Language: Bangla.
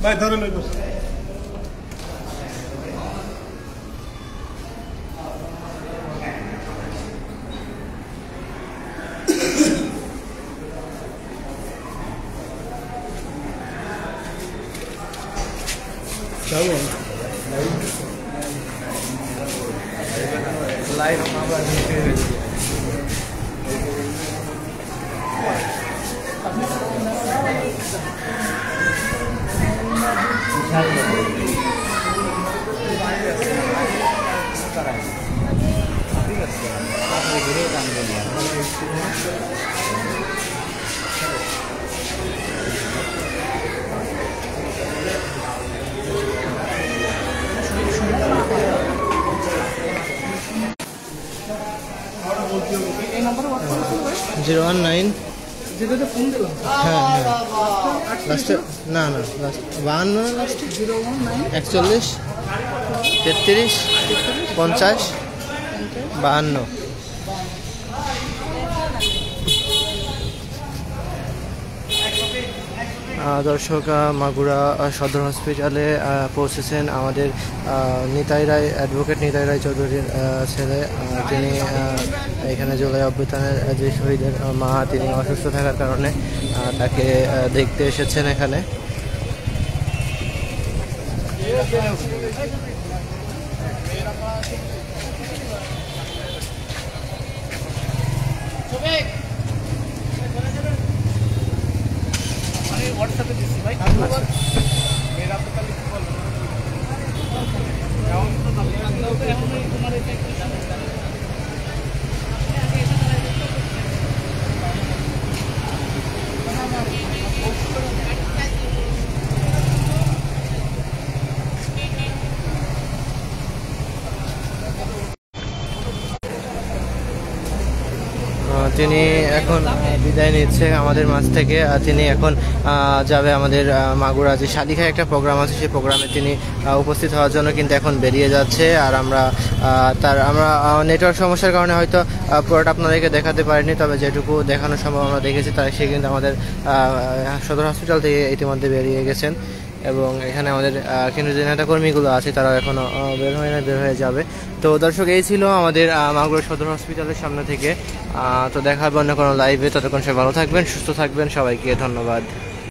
ভাই ধরেন ওই বসে লাইভ আমরা নিতে হয়েছে এই নম্বরে WhatsApp আছে ভাই 019 যেটাতে ফোন দিলাম হ্যাঁ হ্যাঁ লাস্টে না না লাস্ট 52 লাস্টে 019 41 33 50 52 দর্শক মাগুরা সদর হসপিটালে পৌঁছেছেন আমাদের নিতাই রায় অ্যাডভোকেট নিতাই রায় চৌধুরীর ছেলে। তিনি এখানে জুলাই অভ্যুত্থানের যে শহীদের মা, তিনি অসুস্থ থাকার কারণে তাকে দেখতে এসেছেন এখানে। WhatsApp দিছি ভাই মেরা তো কালি কি বলবো এখন তো তোমার এটা কি তিনি এখন বিদায় নিচ্ছে আমাদের মাঝ থেকে। তিনি এখন যাবে আমাদের মাগুরা যে শালিখায় একটা প্রোগ্রাম আছে, সেই প্রোগ্রামে তিনি উপস্থিত হওয়ার জন্য কিন্তু এখন বেরিয়ে যাচ্ছে। আর আমরা নেটওয়ার্ক সমস্যার কারণে হয়তো পুরোটা আপনাদেরকে দেখাতে পারিনি, তবে যেটুকু দেখানো সম্ভব আমরা দেখেছি। তাই সে কিন্তু আমাদের সদর হসপিটাল থেকে ইতিমধ্যে বেরিয়ে গেছেন এবং এখানে আমাদের কিন্তু যে নেতাকর্মীগুলো আছে তারাও এখনও বের হয়ে যাবে। তো দর্শক, এই ছিল আমাদের মাগুরা সদর হসপিটালের সামনে থেকে। তো দেখা হবে অন্য কোনো লাইভে। ততক্ষণ সবাই ভালো থাকবেন, সুস্থ থাকবেন। সবাইকে ধন্যবাদ।